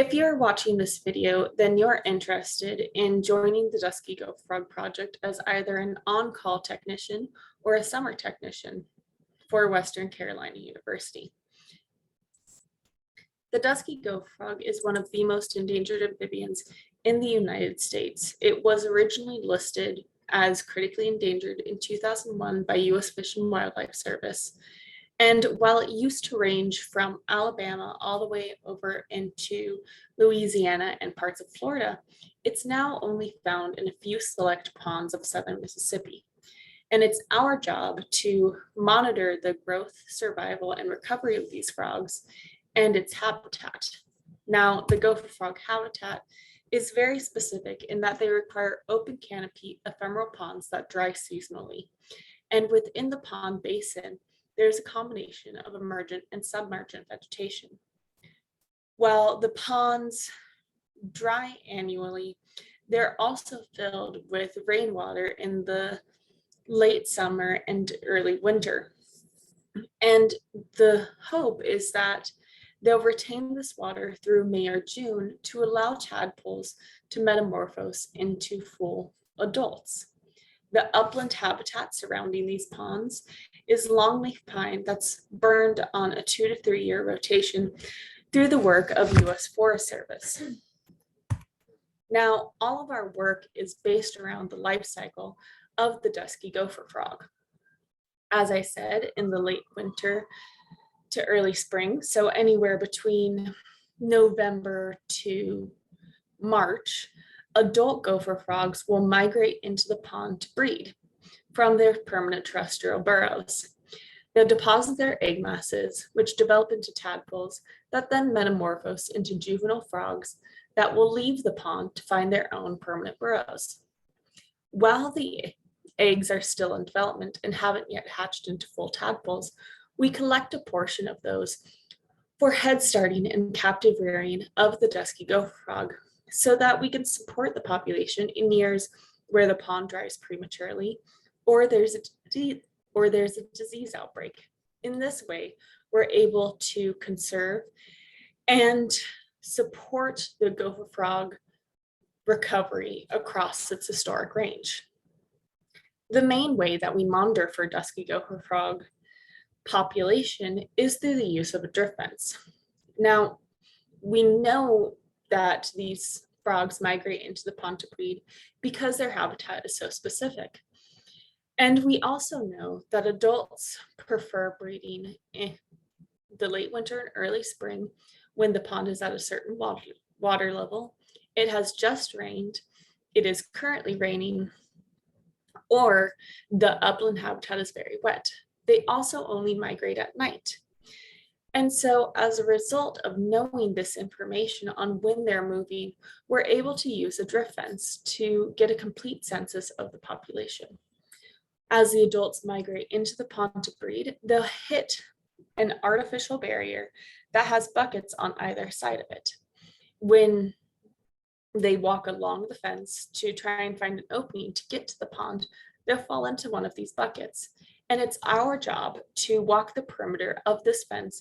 If you're watching this video, then you're interested in joining the Dusky Gopher Frog project as either an on-call technician or a summer technician for Western Carolina University. The Dusky Gopher Frog is one of the most endangered amphibians in the United States. It was originally listed as critically endangered in 2001 by U.S. Fish and Wildlife Service. And while it used to range from Alabama all the way over into Louisiana and parts of Florida, it's now only found in a few select ponds of southern Mississippi. And it's our job to monitor the growth, survival, and recovery of these frogs and its habitat. Now, the gopher frog habitat is very specific in that they require open canopy ephemeral ponds that dry seasonally. And within the pond basin, there's a combination of emergent and submergent vegetation. While the ponds dry annually, they're also filled with rainwater in the late summer and early winter. And the hope is that they'll retain this water through May or June to allow tadpoles to metamorphose into full adults. The upland habitat surrounding these ponds is longleaf pine that's burned on a 2 to 3 year rotation through the work of U.S. Forest Service. Now, all of our work is based around the life cycle of the dusky gopher frog. As I said, in the late winter to early spring, so anywhere between November to March, adult gopher frogs will migrate into the pond to breed from their permanent terrestrial burrows. They'll deposit their egg masses, which develop into tadpoles that then metamorphose into juvenile frogs that will leave the pond to find their own permanent burrows. While the eggs are still in development and haven't yet hatched into full tadpoles, we collect a portion of those for head starting and captive rearing of the dusky gopher frog, so that we can support the population in years where the pond dries prematurely or there's a disease outbreak. In this way, we're able to conserve and support the gopher frog recovery across its historic range. The main way that we monitor for dusky gopher frog population is through the use of a drift fence. Now, we know that these frogs migrate into the pond to breed because their habitat is so specific. And we also know that adults prefer breeding in the late winter and early spring when the pond is at a certain water level, it has just rained, it is currently raining, or the upland habitat is very wet. They also only migrate at night. And so as a result of knowing this information on when they're moving, we're able to use a drift fence to get a complete census of the population. As the adults migrate into the pond to breed, they'll hit an artificial barrier that has buckets on either side of it. When they walk along the fence to try and find an opening to get to the pond, they'll fall into one of these buckets. And it's our job to walk the perimeter of this fence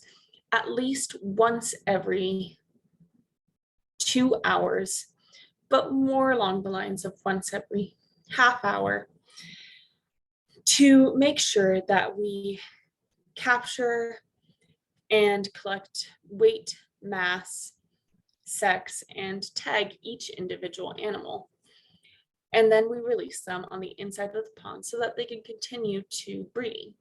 at least once every 2 hours, but more along the lines of once every half hour, to make sure that we capture and collect weight, mass, sex, and tag each individual animal. And then we release them on the inside of the pond so that they can continue to breed.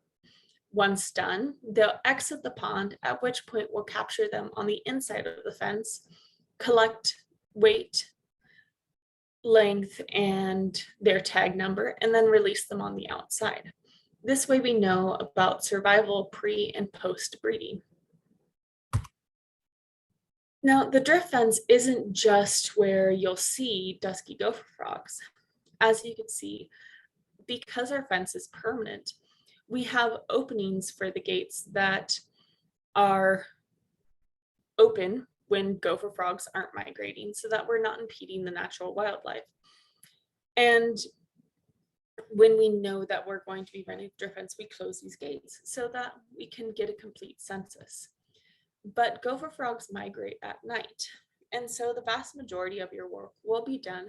Once done, they'll exit the pond, at which point we'll capture them on the inside of the fence, collect weight, length, and their tag number, and then release them on the outside. This way we know about survival pre and post breeding. Now, the drift fence isn't just where you'll see dusky gopher frogs. As you can see, because our fence is permanent, we have openings for the gates that are open when gopher frogs aren't migrating so that we're not impeding the natural wildlife. And when we know that we're going to be running drift fence, we close these gates so that we can get a complete census. But gopher frogs migrate at night. And so the vast majority of your work will be done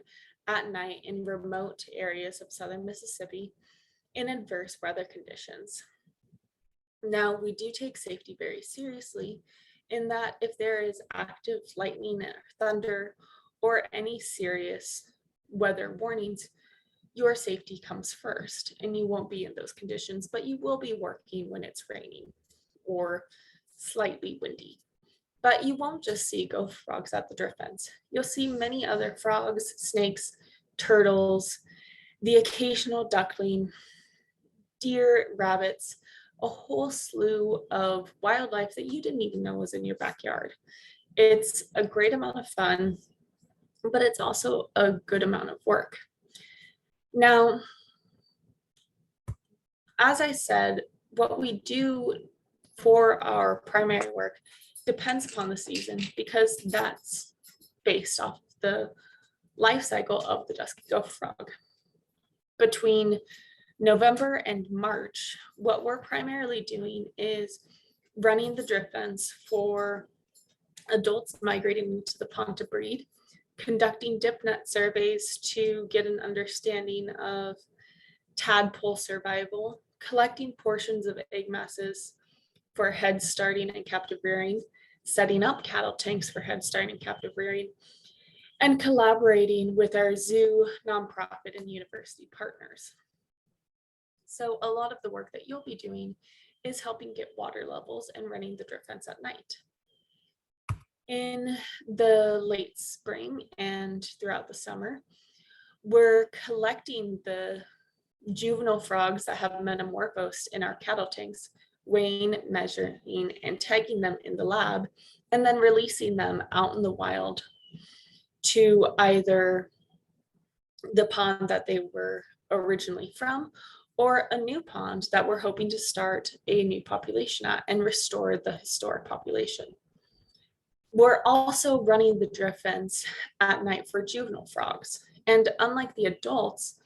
at night in remote areas of southern Mississippi in adverse weather conditions. Now, we do take safety very seriously in that if there is active lightning or thunder or any serious weather warnings, your safety comes first, and you won't be in those conditions, but you will be working when it's raining or slightly windy. But you won't just see gopher frogs at the drift fence. You'll see many other frogs, snakes, turtles, the occasional duckling, deer, rabbits, a whole slew of wildlife that you didn't even know was in your backyard. It's a great amount of fun, but it's also a good amount of work. Now, as I said, what we do for our primary work depends upon the season because that's based off the life cycle of the dusky gopher frog. Between November and March, what we're primarily doing is running the drift fence for adults migrating to the pond to breed, conducting dip net surveys to get an understanding of tadpole survival, collecting portions of egg masses for head starting and captive rearing, setting up cattle tanks for head starting and captive rearing, and collaborating with our zoo, nonprofit, and university partners. So a lot of the work that you'll be doing is helping get water levels and running the drift fence at night. In the late spring and throughout the summer, we're collecting the juvenile frogs that have metamorphosed in our cattle tanks, weighing, measuring, and tagging them in the lab, and then releasing them out in the wild to either the pond that they were originally from or a new pond that we're hoping to start a new population at and restore the historic population. We're also running the drift fence at night for juvenile frogs. And unlike the adults,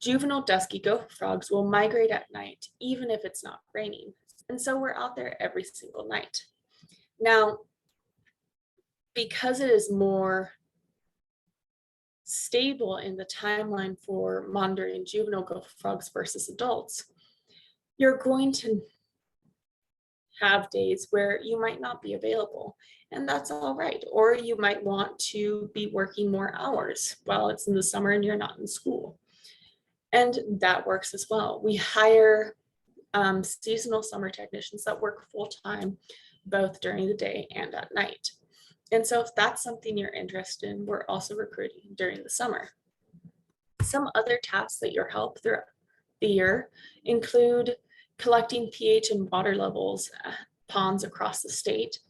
juvenile dusky gopher frogs will migrate at night, even if it's not raining. And so we're out there every single night. Now, because it is more stable in the timeline for monitoring juvenile gopher frogs versus adults, you're going to have days where you might not be available, and that's all right. Or you might want to be working more hours while it's in the summer and you're not in school. And that works as well. We hire seasonal summer technicians that work full-time, both during the day and at night. And so if that's something you're interested in, we're also recruiting during the summer. Some other tasks that you'll help throughout the year include collecting pH and water levels at ponds across the state,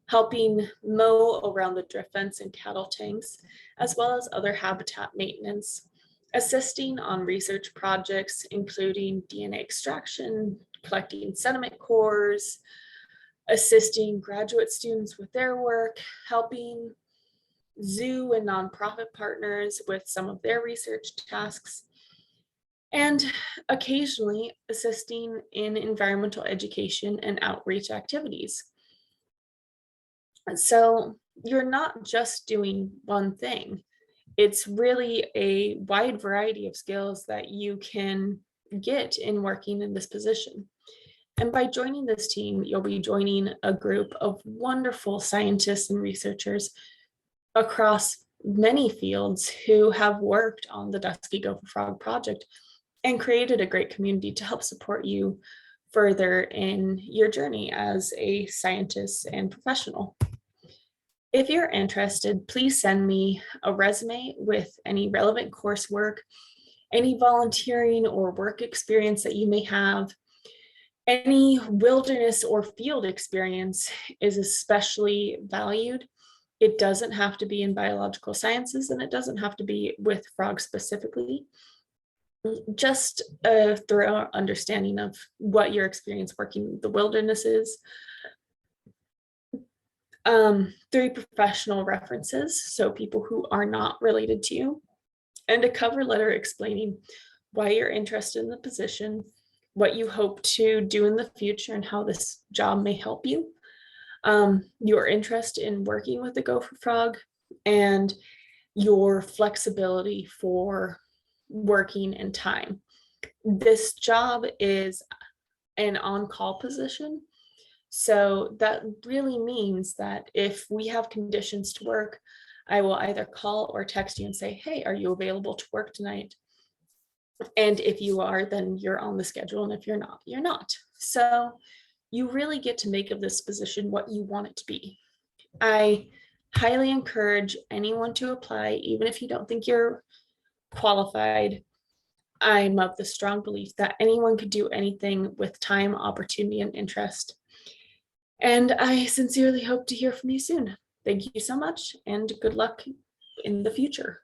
helping mow around the drift fence and cattle tanks, as well as other habitat maintenance, assisting on research projects, including DNA extraction, collecting sediment cores, assisting graduate students with their work, helping zoo and nonprofit partners with some of their research tasks, and occasionally assisting in environmental education and outreach activities. So you're not just doing one thing. It's really a wide variety of skills that you can get in working in this position. And by joining this team, you'll be joining a group of wonderful scientists and researchers across many fields who have worked on the Dusky Gopher Frog project and created a great community to help support you further in your journey as a scientist and professional. If you're interested, please send me a resume with any relevant coursework, any volunteering or work experience that you may have. Any wilderness or field experience is especially valued. It doesn't have to be in biological sciences, and it doesn't have to be with frogs specifically. Just a thorough understanding of what your experience working in the wilderness is. 3 professional references, so people who are not related to you, and a cover letter explaining why you're interested in the position, what you hope to do in the future, and how this job may help you. your interest in working with the gopher frog, and your flexibility for working in time. This job is an on-call position. So that really means that if we have conditions to work, I will either call or text you and say, hey, are you available to work tonight? And if you are, then you're on the schedule. And if you're not, you're not. So you really get to make of this position what you want it to be. I highly encourage anyone to apply, even if you don't think you're qualified. I'm of the strong belief that anyone could do anything with time, opportunity, and interest. And I sincerely hope to hear from you soon. Thank you so much, and good luck in the future.